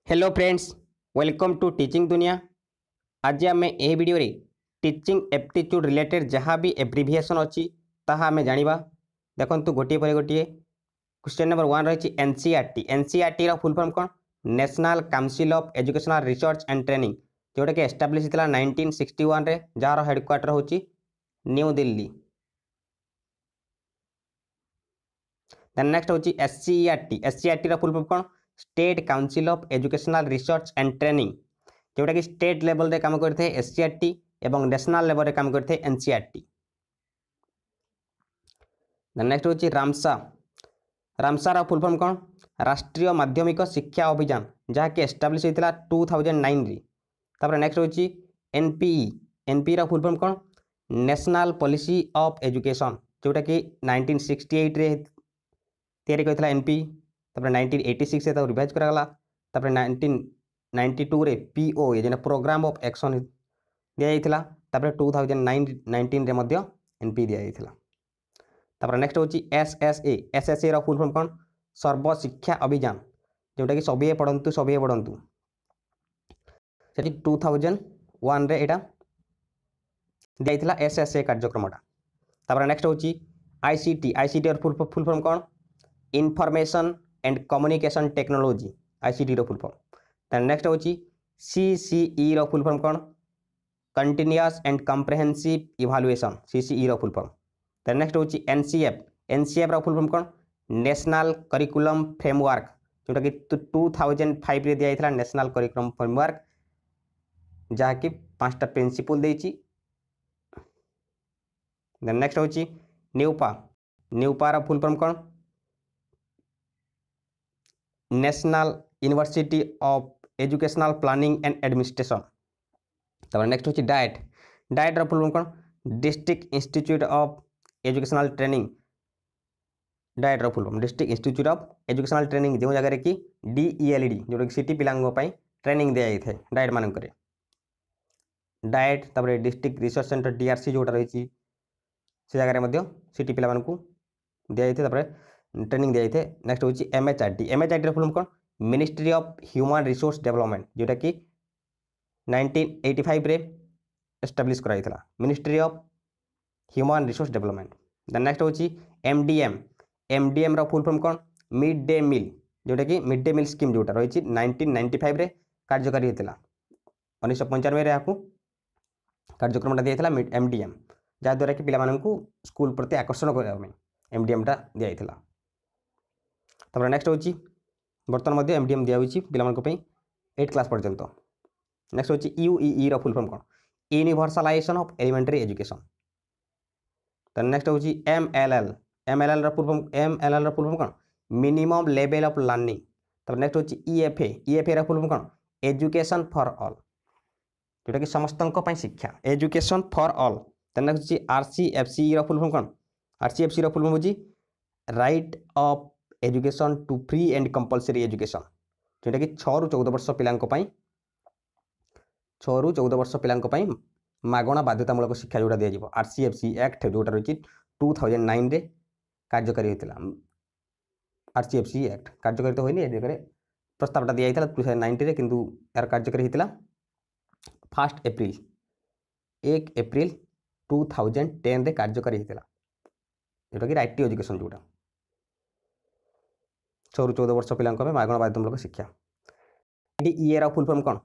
Hello friends, welcome to teaching दुनिया। आज आम ए वीडियो रे टीचिंग एप्टीट्यूड रिलेटेड जहाँ भी एब्रिविएसन अच्छी ताहा आम जानिबा। देखंतु गोटे पर गोटे क्वेश्चन नंबर 1 रही एनसीईआरटी। एनसीईआरटी रा फुल फॉर्म कौन? National council of educational research and training, जोटा कि एस्टाब्लिश होता 1961 रे, जार हेडक्वार्टर होची न्यू दिल्ली। देन नेक्स्ट होची एससीईआरटी। एससीईआरटी रा फुल फॉर्म कौन? State council of educational research and training, जोटा कि स्टेट लेवल रे काम करते हैं एससीईआरटी एवं नेशनल लेवल रे काम करते हैं एनसीईआरटी। देन नेक्स्ट होची रामसा। रामसा रा फुल फॉर्म कौन? राष्ट्रीय माध्यमिक शिक्षा अभियान, जहाँ कि एस्टाब्लिश होता 2009 रे। तापर नेक्स्ट होची एनपीई। एनपीई रा फुल फॉर्म कौन? नेशनल पॉलिसी ऑफ एजुकेशन, जोटा कि 1968 रे तैयारी करथिला एनपी। तापर 1986 से रिवाइज करागला। तापर 1992 रे पीओ जेना प्रोग्राम ऑफ एक्शन दिया जाइथिला। तापर 2019 रे मध्य एनपी दिया जाइथिला। तापर नेक्स्ट होची एसएसए। एसएसए रा फुल फॉर्म कौन? सर्व शिक्षा अभियान, जोटा कि सभी पढ़ंतु सभी पढ़ंतु, सेठी 2001 रे एटा दिया जाइथिला एसएसए कार्यक्रमटा। तापर नेक्स्ट होची आईसीटी। आईसीटी रा फुल फॉर्म कौन? Information and communication technology, ICT रो फुल फॉर्म। देन नेक्स्ट होची सीसीई रो फुल फॉर्म कौन? Continuous and comprehensive evaluation, CCE रो फुल फॉर्म। देन नेक्स्ट होची एनसीएफ। एनसीएफ रो फुल फॉर्म कौन? नेशनल करिकुलम फ्रेमवर्क, जोटा कि 2005 रे दिया जाइथिला नेशनल करिकुलम फ्रेमवर्क, जहाँ कि 5टा प्रिंसिपल देइची। देन नेक्स्ट होची न्यूपा। न्यूपा रो फुल फॉर्म कौन? National University of Educational Planning and Administration. तापर नेक्स्ट होची डाइट। डाइट रो फुल फॉर्म कौन? District Institute of Educational Training. DIET रो full form District Institute of Educational Training, जो जगह कि डीईएलडी, जोटा कि सिटी पिलांगो पई ट्रेनिंग दिया जाइथे डाइट मानकरे। डाइट तापर डिस्ट्रिक्ट रिसर्च सेंटर डीआरसी जोटा रही से जगह मध्य सिटी पिला मानकू दिया जाइथे, तापर ट्रेनिंग दिया जाइथे। नेक्स्ट होची एमएचआरडी। एमएचआरडी रो फुल फॉर्म कौन? Ministry of human resource development, जोटा कि 1985 रे एस्टाब्लिश कराइथिला ministry of human resource development. Then next होची एमडीएम। एमडीएम रो फुल फॉर्म कौन? मिड डे मील, जोटा कि मिड डे मील स्कीम जोटा रही 1995 रे कार्यकारी होता। 1995 रे आपको कार्यक्रमटा दिया एमडीएम, जहाँद्वारा कि पिलामानंकु स्कूल प्रति आकर्षण करने एमडीएमटा दिया जाइथिला। तापर नेक्स्ट होची बर्तमान मध्य एमडीएम दिया होची पिलामानंकु पई 8 क्लास पर्यंत। नेक्स्ट होची यूईई रो फुल फॉर्म कौन? Universalization of elementary education. Then next होची एमएलएल। एमएलएल रो फुल फॉर्म कौन? Minimum level of learning. तापर नेक्स्ट होची ईएफए। ईएफए रो फुल फॉर्म कौन? एजुकेशन फॉर ऑल, जोटा कि समस्तंक पई शिक्षा, education for all. Then next होची आरसीएफसी रो फुल फॉर्म कौन? आरसीएफसी रो फुल फॉर्म होची right of education to free and compulsory education, जोटा कि 6 ରୁ 14 वर्ष पिलांको पई 6 ରୁ 14 वर्ष पिलांको पई मागणा बाध्यतामूलक शिक्षा जोटा दिया जिवो। आरसीएफसी एक्ट जोटा रही 2009 रे कार्यकारी होता। आरसीएफसी एक्ट कार्यकारी तो होइनी, ए जगह प्रस्तावटा दिया जाइथिला 2009 रे, किंतु यार कार्यकारी होता 1 एप्रिल 2010 रे कार्यकारी होता, जोटा कि राइट टू एजुकेशन, जोटा 6 ରୁ 14 वर्ष पिलांको मागणा बाध्यतामूलक शिक्षा। आईडीईए रा फुल फॉर्म कौन?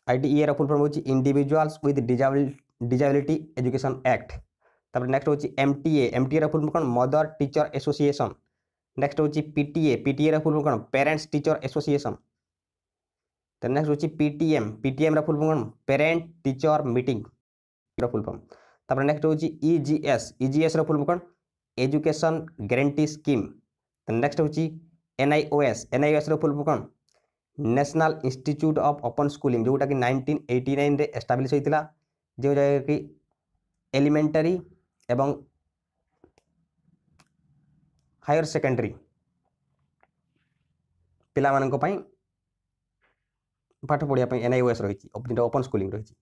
आईडीईए रा फुल फॉर्म होची individuals with disability education act. तापर नेक्स्ट होची एमटीए। एमटीए रा फुल फॉर्म कौन? Mother teacher association. नेक्स्ट होची पीटीए। पीटीए रा फुल फॉर्म कौन? Parents teacher association. Then next होची पीटीएम। पीटीएम रा फुल फॉर्म कौन? पेरेंट टीचर मीटिंग रा फुल फॉर्म। तापर नेक्स्ट होची ईजीएस। ईजीएस रा फुल फॉर्म कौन? Education guarantee scheme. Then next होची एनआईओएस। एनआईओएस रा फुल फॉर्म कौन? National institute of open schooling, जोटा कि 1989 रे एस्टाब्लिश होइतिला, जो जगह कि एलिमेंटरी एवं हायर सेकेंडरी पिला माननको पई पाठ पढ़िया पई एनआईओएस रही ओपन स्कूलिंग रही।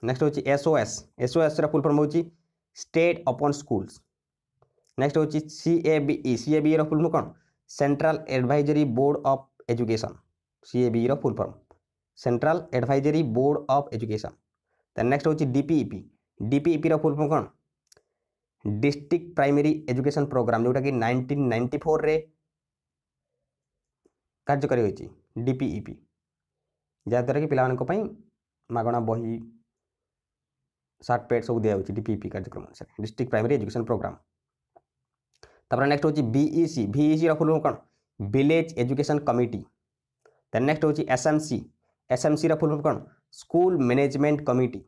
नेक्स्ट होची एसओएस। एसओएस रा फुल फॉर्म होची स्टेट ओपन स्कूल्स। नेक्स्ट होची सीएबीई। सीएबीई रा फुल फॉर्म कौन? Central Advisory Board of Education CABE रो full form Central Advisory Board of Education. Then next होची DPEP रो फुल फॉर्म कौन डिस्ट्रिक्ट प्राइमरी एजुकेशन प्रोग्राम जोटा कि 1994 रे कार्यकारी होची DPEP जहाँद्वारा कि पिला मानक पई मागणा बही सार्ट पैड सब दिया होची DPEP कार्यक्रम अनुसार डिस्ट्रिक्ट प्राइमरी एजुकेशन प्रोग्राम। तापर नेक्स्ट होची VEC रो फुल फॉर्म कौन village education committee. Then next होची SMC रो फुल फॉर्म कौन स्कूल मैनेजमेंट कमिटी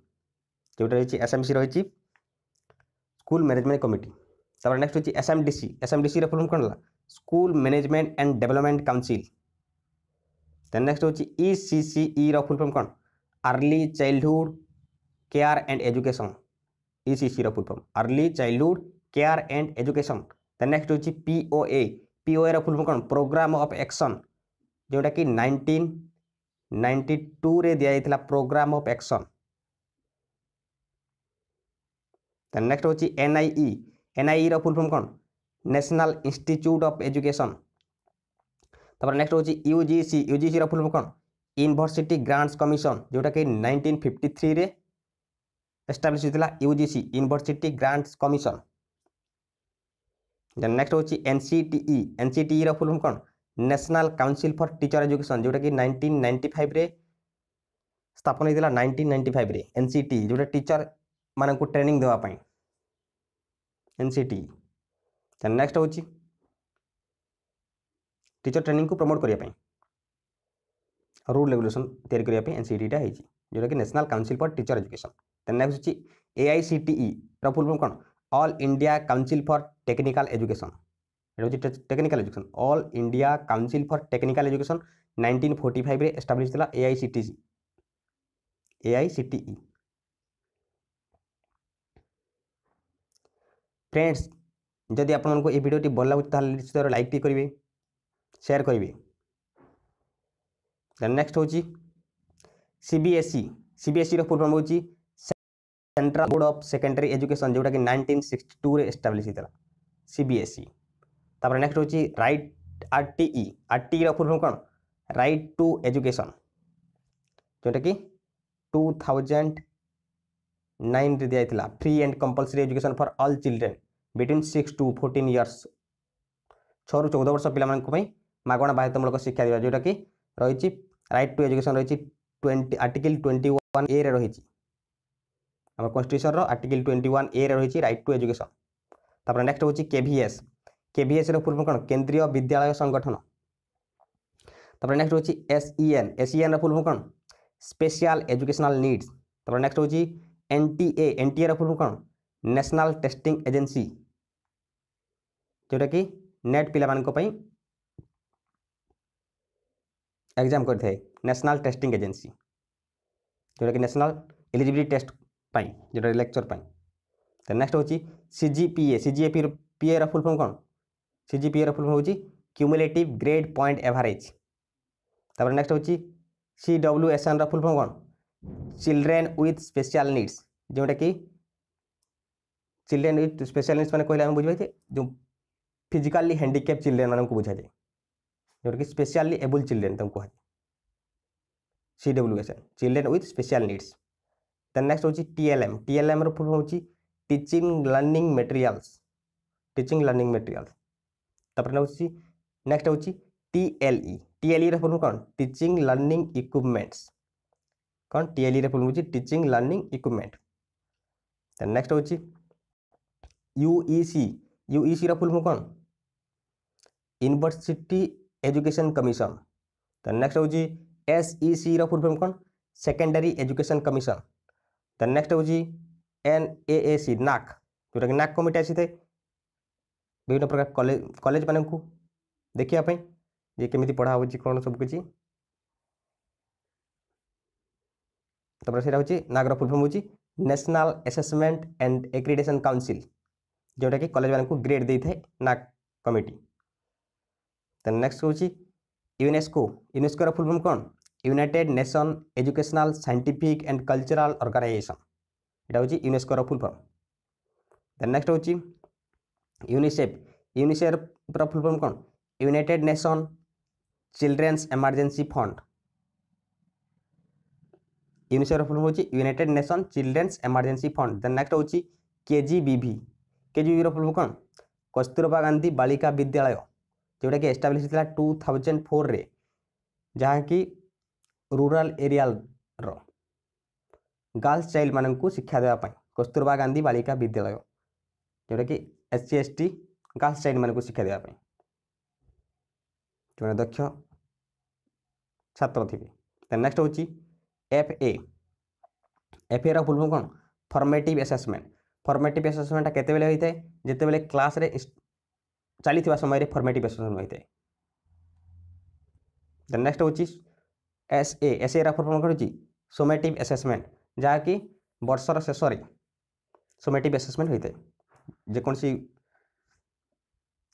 जोटा होची SMC रहिची स्कूल मैनेजमेंट कमिटी। तापर नेक्स्ट होची SMDC रो फुल फॉर्म कौन ला school management and development council. Then next होची ECCE रो फुल फॉर्म कौन early childhood care and education ECC रो full form early childhood care and education. Then next होची POA रो फुल फॉर्म कौन प्रोग्राम ऑफ एक्शन जोटा कि 1992 रे दिया जाइथिला programme of action. Then next होची NIE रो फुल फॉर्म कौन नेशनल इंस्टीट्यूट ऑफ एजुकेशन। तापर नेक्स्ट होची UGC रो फुल फॉर्म कौन यूनिवर्सिटी ग्रांट्स कमिशन जोटा कि 1953 रे एस्टैब्लिश होइतिला UGC university grants commission. Then next होची NCTE रो फुल फॉर्म कौन national council for teacher education जोटा कि 1995 रे स्थापन होइतिला 1995 रे NCTE जोटा टीचर मानन को ट्रेनिंग देवा पई NCTE। देन नेक्स्ट होची टीचर ट्रेनिंग को प्रमोट करिया पई रूल रेगुलेशन तैयारी करिया पई NCTE टा हेची जोटा कि National council for teacher Education. Then next होची AICTE रो फुल फॉर्म कौन All India Council for Technical Education Technical Education All India Council for Technical Education 1945 रे एस्टैब्लिश थिला AICTE। फ्रेंड्स जदि आपको ये वीडियो भल लगुच निश्चित लाइक टी करेंगे शेयर करेंगे। देन नेक्स्ट होची CBSE रो फुल फॉर्म होची central board of secondary education जोटा कि 1962 रे एस्टैब्लिश थिला CBSE। तापर नेक्स्ट होची RTE रो फुल फॉर्म कौन राइट टू एजुकेशन जोटा कि 2009 रे दिया थिला free and compulsory education for all children between 6 to 14 years 6 ରୁ 14 वर्ष पिला मानक पई मागणा बाध्यतामूलक शिक्षा दिबा जोटा कि रहिछि राइट टू एजुकेशन रहिछि आर्टिकल 21A रे रहिछि हमर कॉन्स्टिट्यूशन रो आर्टिकल 21A रे रहिछि राइट टू एजुकेशन। तापर नेक्स्ट होछि KVS रो फुल फॉर्म कोन केंद्रीय विद्यालय संगठन। तापर नेक्स्ट होछि SEN रो फुल फॉर्म कोन स्पेशल एजुकेशनल नीड्स। तापर नेक्स्ट होछि NTA रो फुल फॉर्म कोन नेशनल टेस्टिंग एजेंसी जोटा कि नेट पिला मानक पई एग्जाम करथे नेशनल टेस्टिंग एजेंसी जोटा कि नेशनल एलिजिबिलिटी टेस्ट पाई जोटा लेक्चर पाई। देन नेक्स्ट होची CGPA रो फुल फॉर्म कोन CGPA रो फुल फॉर्म होची क्यूमुलेटिव ग्रेड पॉइंट एवरेज। तापर नेक्स्ट होची CWSN रो फुल फॉर्म कोन चिल्ड्रेन विथ स्पेशल नीड्स जोटा कि चिल्ड्रेन विथ स्पेशल नीड्स माने कहले हम बुझबै जो फिजिकली हैंडिकैप चिल्ड्रेन मानन को बुझा जाय जोटा कि स्पेशली एबल चिल्ड्रेन तम कह CWSN children with special needs. Then next होची TLM रो फुल फॉर्म होची टीचिंग लर्निंग मटेरियल्स। तापर नेक्स्ट होची TLE रो फुल फॉर्म कोन टीचिंग लर्निंग इक्विपमेंट्स कोन TLE रो फुल फॉर्म होची teaching learning equipment. Then next होची UEC रो full form कोन university education commission. Then next होची SEC रो full form कोन secondary education commission. Then next होची NAAC नाक जोटा कि नाक committee आसी थे विभिन्न प्रकार कॉलेज मान को देखिया पई जे केमिति पढ़ा होची कोन सब किछि। तपर सेटा होची नाक रो फुल फॉर्म होची national assessment and accreditation council जोटा कि कॉलेज मान को ग्रेड दे थे नाक कमिटी। देन नेक्स्ट होची यूनेस्को रो फुल फॉर्म कोन united nation educational scientific and cultural organisation एटा होची यूनेस्को रो फुल फॉर्म। देन नेक्स्ट होची यूनिसेफ रो फुल फॉर्म कोन united nation children's emergency fund UNICEF full form होची united nation children's emergency fund. Then next होची KGBV KGBV full form कौन कस्तूरबा गांधी बालिका विद्यालय जोटा कि एस्टाब्लिश होता 2004 रे जहाँ कि रूरल एरिया गर्ल्स चाइल्ड मानक शिक्षा देवाई कस्तूरबा गांधी बालिका विद्यालय जोटा कि SC ST गर्ल्स चाइल्ड मानक शिक्षा देवाई जो दक्ष छात्र थे। देन नेक्स्ट होची FA FA रा फुल फॉर्म कौन फॉर्मेटिव असेसमेंट। फॉर्मेटिव असेसमेंट केते बेले होइते जेते बेले क्लास रे चली समय रे फॉर्मेटिव असेसमेंट होइते। देन नेक्स्ट होची SA रा फुल फॉर्म कौन होची समेटिव असेसमेंट जहाँ कि वर्षर शेष रे समेटिव असेसमेंट होइते जेकोन सी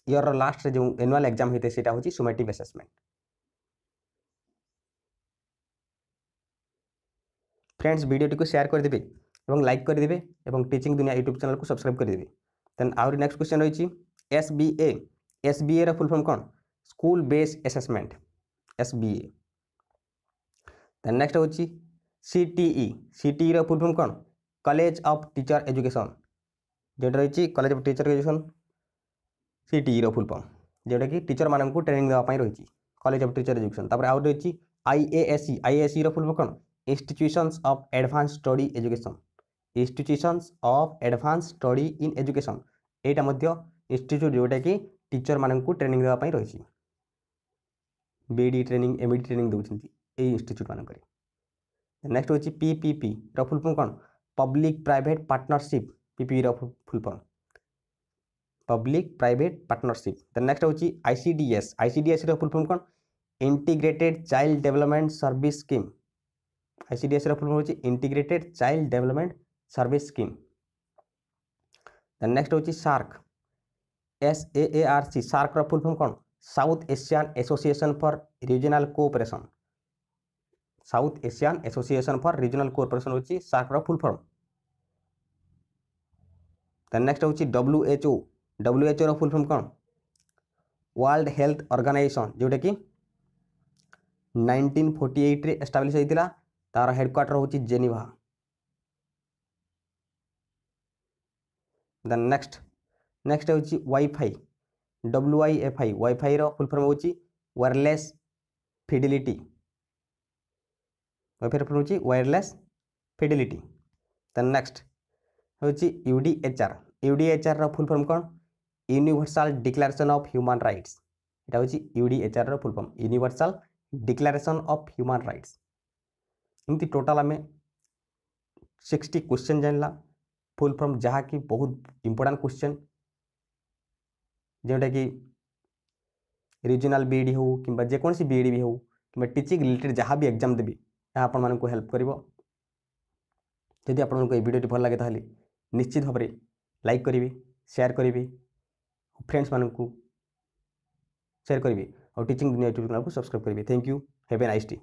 ईयर लास्ट रे जो एनुअल एग्जाम होइते सेटा होची समेटिव असेसमेंट। फ्रेंड्स वीडियो को शेयर कर देबे एवं लाइक कर देबे एवं टीचिंग दुनिया यूट्यूब चैनल को सब्सक्राइब कर देबे। देन आउर नेक्स्ट क्वेश्चन रही SBA रा फुल फॉर्म कौन school based assessment SBA। Then next होची CTE रा फुल फॉर्म कौन कॉलेज ऑफ टीचर एजुकेशन जोटा रही college of teacher education CTE रा फुल फॉर्म जोटा कि टीचर मानक ट्रेनिंग देवाई रही कॉलेज ऑफ टीचर एजुकेशन। तापर आउट रही IASE रा फुल फॉर्म कौन institutions of advance study education institutions of advance study in education एटा मध्य इंस्टीट्यूट जोटा कि टीचर मानक ट्रेनिंग देवाई रही BD ट्रेनिंग MD ट्रेनिंग दौरान ये इंस्टीट्यूट मानक। नेक्स्ट होची PPP रा फुल फॉर्म कौन पब्लिक प्राइवेट पार्टनरशिप PPP रा full form public private partnership. Then next होची ICDS रा फुल फॉर्म कौन integrated child development service scheme ICDS रा फुल फॉर्म होची integrated child development service scheme. Then next होची SAARC SAARC रा full form कौन south Asian association for regional cooperation south Asian association for regional cooperation होची SAARC रा full form. Then next होची WHO रा full form कौन world health organisation जोटा कि 1948 रे एस्टाब्लिश होइतिला तार हेडक्वार्टर होची जेनेवा। देन नेक्स्ट होची वाईफाई WIFI वाईफाई रो फुल फॉर्म होची वायरलेस फिडेलिटी वाईफाई रो फुल होची वायरलेस फिडेलिटी। देन नेक्स्ट होची UDHR रो फुल फॉर्म कौन universal declaration of human rights एटा होची UDHR रो full form universal declaration of human rights. इमती टोटाल आम 60 क्वेश्चन जानला फुल फॉर्म जहाँ कि बहुत इंपोर्टेंट क्वेश्चन जोटा कि रीजनल BD हो कि जेकोसी BD भी हो कि टीचिंग रिलेटेड जहाँ भी एग्जाम देवी यहाँ आपण मानक हेल्प करिवो। जदि आपण को वीडियो भल लगे ताहले निश्चित भाव में लाइक करेंगे शेयर करेंगे फ्रेंड्स मानक शेयर करेंगे और टीचिंग दुनिया यूट्यूब चैनल को सब्सक्राइब करेंगे। Thank you have a nice day.